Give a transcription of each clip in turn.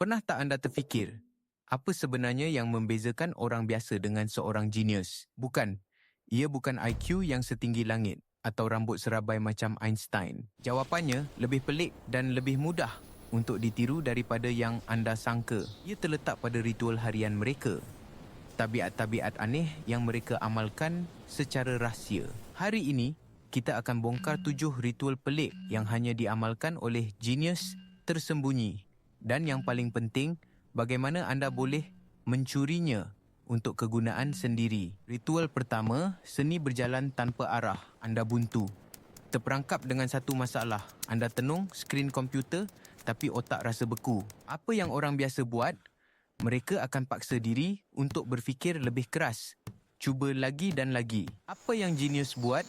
Pernah tak anda terfikir, apa sebenarnya yang membezakan orang biasa dengan seorang genius? Bukan. Ia bukan IQ yang setinggi langit atau rambut serabai macam Einstein. Jawapannya lebih pelik dan lebih mudah untuk ditiru daripada yang anda sangka. Ia terletak pada ritual harian mereka. Tabiat-tabiat aneh yang mereka amalkan secara rahsia. Hari ini, kita akan bongkar 7 ritual pelik yang hanya diamalkan oleh genius tersembunyi. Dan yang paling penting, bagaimana anda boleh mencurinya untuk kegunaan sendiri. Ritual pertama, seni berjalan tanpa arah. Anda buntu. Terperangkap dengan satu masalah. Anda tenung skrin komputer tapi otak rasa beku. Apa yang orang biasa buat? Mereka akan paksa diri untuk berfikir lebih keras. Cuba lagi dan lagi. Apa yang genius buat?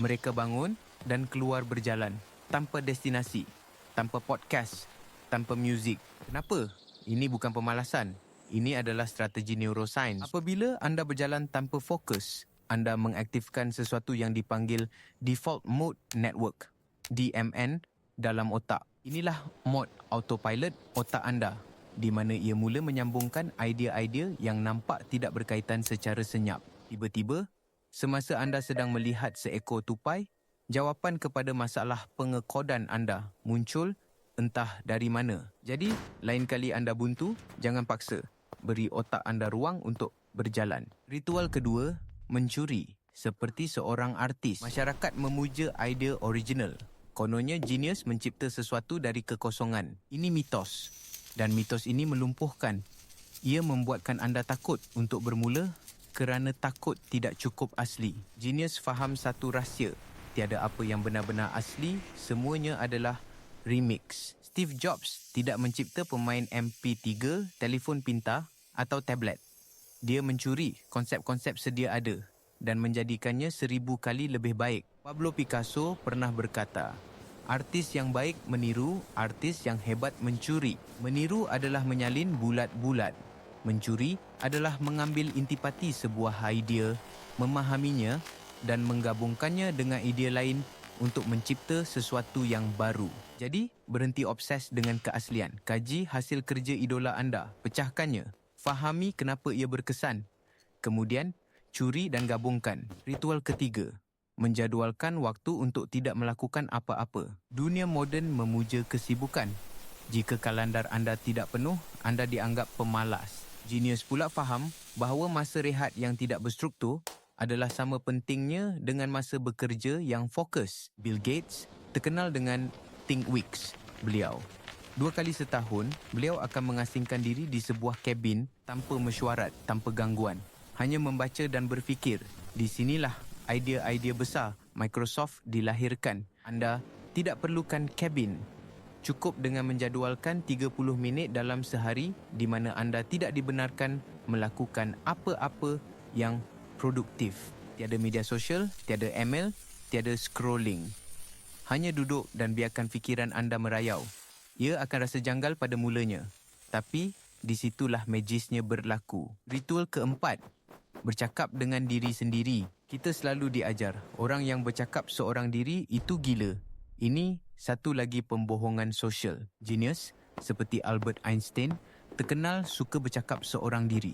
Mereka bangun dan keluar berjalan. Tanpa destinasi. Tanpa podcast. Tanpa muzik. Kenapa? Ini bukan pemalasan. Ini adalah strategi neuroscience. Apabila anda berjalan tanpa fokus, anda mengaktifkan sesuatu yang dipanggil Default Mode Network, DMN, dalam otak. Inilah mod autopilot otak anda, di mana ia mula menyambungkan idea-idea yang nampak tidak berkaitan secara senyap. Tiba-tiba, semasa anda sedang melihat seekor tupai, jawapan kepada masalah pengekodan anda muncul entah dari mana. Jadi, lain kali anda buntu, jangan paksa. Beri otak anda ruang untuk berjalan. Ritual kedua, mencuri. Seperti seorang artis. Masyarakat memuja idea original. Kononnya genius mencipta sesuatu dari kekosongan. Ini mitos. Dan mitos ini melumpuhkan. Ia membuatkan anda takut untuk bermula kerana takut tidak cukup asli. Genius faham satu rahsia. Tiada apa yang benar-benar asli, semuanya adalah remix. Steve Jobs tidak mencipta pemain MP3, telefon pintar atau tablet. Dia mencuri konsep-konsep sedia ada dan menjadikannya 1000 kali lebih baik. Pablo Picasso pernah berkata, artis yang baik meniru, artis yang hebat mencuri. Meniru adalah menyalin bulat-bulat. Mencuri adalah mengambil intipati sebuah idea, memahaminya dan menggabungkannya dengan idea lain untuk mencipta sesuatu yang baru. Jadi, berhenti obses dengan keaslian. Kaji hasil kerja idola anda. Pecahkannya. Fahami kenapa ia berkesan. Kemudian, curi dan gabungkan. Ritual ketiga. Menjadualkan waktu untuk tidak melakukan apa-apa. Dunia moden memuja kesibukan. Jika kalendar anda tidak penuh, anda dianggap pemalas. Genius pula faham bahawa masa rehat yang tidak berstruktur adalah sama pentingnya dengan masa bekerja yang fokus. Bill Gates terkenal dengan Think Weeks beliau. 2 kali setahun, beliau akan mengasingkan diri di sebuah kabin tanpa mesyuarat, tanpa gangguan. Hanya membaca dan berfikir. Di sinilah idea-idea besar Microsoft dilahirkan. Anda tidak perlukan kabin. Cukup dengan menjadualkan 30 minit dalam sehari di mana anda tidak dibenarkan melakukan apa-apa yang produktif. Tiada media sosial, tiada email, tiada scrolling. Hanya duduk dan biarkan fikiran anda merayau. Ia akan rasa janggal pada mulanya. Tapi, di situlah magisnya berlaku. Ritual keempat, bercakap dengan diri sendiri. Kita selalu diajar, orang yang bercakap seorang diri itu gila. Ini satu lagi pembohongan sosial. Genius, seperti Albert Einstein, terkenal suka bercakap seorang diri.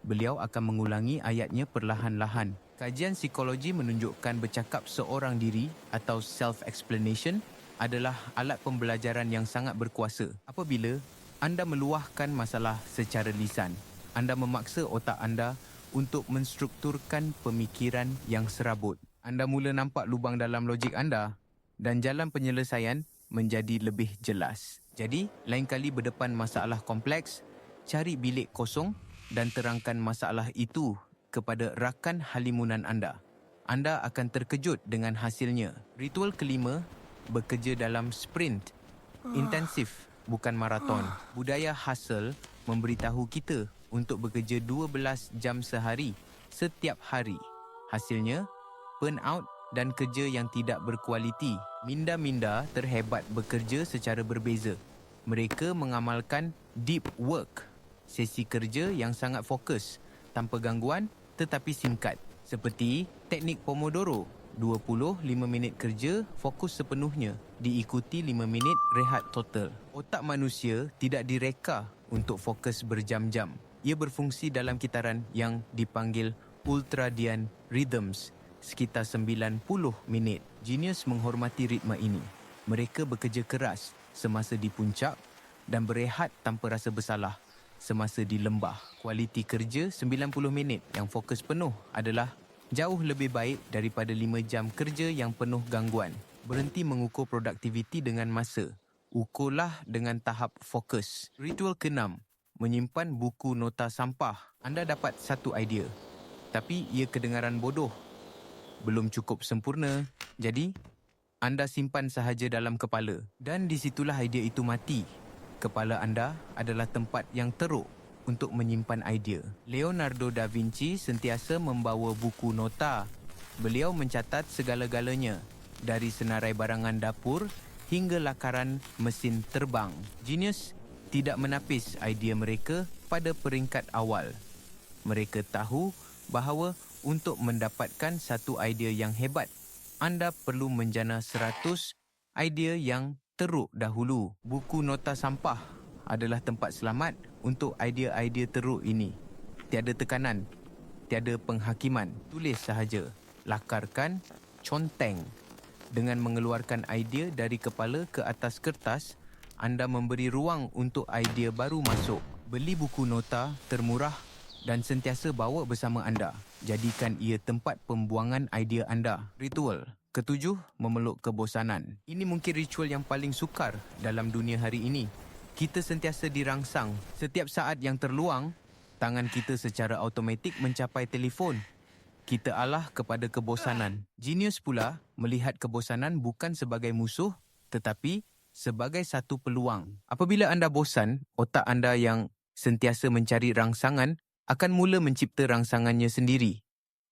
Beliau akan mengulangi ayatnya perlahan-lahan. Kajian psikologi menunjukkan bercakap seorang diri atau self-explanation adalah alat pembelajaran yang sangat berkuasa. Apabila anda meluahkan masalah secara lisan, anda memaksa otak anda untuk menstrukturkan pemikiran yang serabut. Anda mula nampak lubang dalam logik anda dan jalan penyelesaian menjadi lebih jelas. Jadi, lain kali berdepan masalah kompleks, cari bilik kosong dan terangkan masalah itu kepada rakan halimunan anda. Anda akan terkejut dengan hasilnya. Ritual kelima, bekerja dalam sprint. Intensif, bukan maraton. Budaya hustle memberitahu kita untuk bekerja 12 jam sehari, setiap hari. Hasilnya, burnout dan kerja yang tidak berkualiti. Minda-minda terhebat bekerja secara berbeza. Mereka mengamalkan deep work, sesi kerja yang sangat fokus, tanpa gangguan tetapi singkat. Seperti teknik Pomodoro, 25 minit kerja, fokus sepenuhnya, diikuti 5 minit rehat total. Otak manusia tidak direka untuk fokus berjam-jam. Ia berfungsi dalam kitaran yang dipanggil ultradian rhythms sekitar 90 minit. Genius menghormati ritme ini. Mereka bekerja keras semasa di puncak dan berehat tanpa rasa bersalah semasa di lembah. Kualiti kerja 90 minit yang fokus penuh adalah jauh lebih baik daripada 5 jam kerja yang penuh gangguan. Berhenti mengukur produktiviti dengan masa. Ukurlah dengan tahap fokus. Ritual ke-6, menyimpan buku nota sampah. Anda dapat satu idea, tapi ia kedengaran bodoh. Belum cukup sempurna, jadi anda simpan sahaja dalam kepala. Dan di situlah idea itu mati. Kepala anda adalah tempat yang teruk untuk menyimpan idea. Leonardo da Vinci sentiasa membawa buku nota. Beliau mencatat segala-galanya, dari senarai barangan dapur hingga lakaran mesin terbang. Genius tidak menapis idea mereka pada peringkat awal. Mereka tahu bahawa untuk mendapatkan satu idea yang hebat, anda perlu menjana 100 idea yang teruk dahulu. Buku nota sampah adalah tempat selamat untuk idea-idea teruk ini. Tiada tekanan, tiada penghakiman. Tulis sahaja, lakarkan, conteng. Dengan mengeluarkan idea dari kepala ke atas kertas, anda memberi ruang untuk idea baru masuk. Beli buku nota termurah dan sentiasa bawa bersama anda. Jadikan ia tempat pembuangan idea anda. Ritual ke-7, memeluk kebosanan. Ini mungkin ritual yang paling sukar dalam dunia hari ini. Kita sentiasa dirangsang. Setiap saat yang terluang, tangan kita secara automatik mencapai telefon. Kita alah kepada kebosanan. Genius pula melihat kebosanan bukan sebagai musuh, tetapi sebagai satu peluang. Apabila anda bosan, otak anda yang sentiasa mencari rangsangan akan mula mencipta rangsangannya sendiri.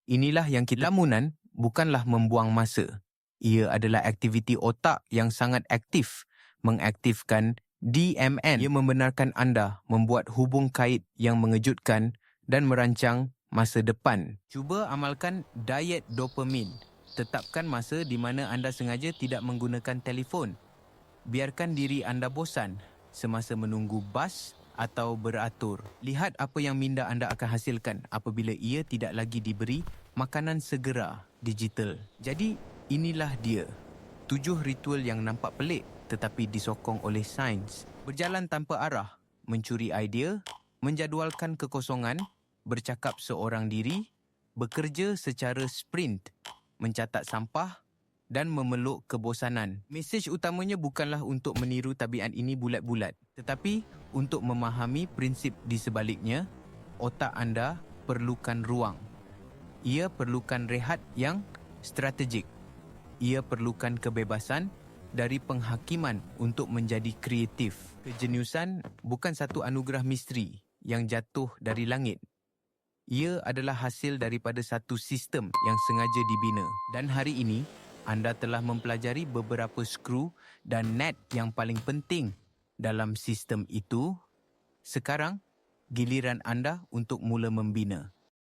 Inilah yang kita lamunan bukanlah membuang masa. Ia adalah aktiviti otak yang sangat aktif, mengaktifkan DMN. Ia membenarkan anda membuat hubung kait yang mengejutkan dan merancang masa depan. Cuba amalkan diet dopamin. Tetapkan masa di mana anda sengaja tidak menggunakan telefon. Biarkan diri anda bosan semasa menunggu bas atau beratur. Lihat apa yang minda anda akan hasilkan apabila ia tidak lagi diberi makanan segera digital. Jadi, inilah dia. 7 ritual yang nampak pelik tetapi disokong oleh sains. Berjalan tanpa arah, mencuri idea, menjadualkan kekosongan, bercakap seorang diri, bekerja secara sprint, mencatat sampah dan memeluk kebosanan. Mesej utamanya bukanlah untuk meniru tabiat ini bulat-bulat, tetapi untuk memahami prinsip di sebaliknya. Otak anda perlukan ruang. Ia perlukan rehat yang strategik. Ia perlukan kebebasan dari penghakiman untuk menjadi kreatif. Kejeniusan bukan satu anugerah misteri yang jatuh dari langit. Ia adalah hasil daripada satu sistem yang sengaja dibina. Dan hari ini, anda telah mempelajari beberapa skru dan net yang paling penting dalam sistem itu. Sekarang, giliran anda untuk mula membina.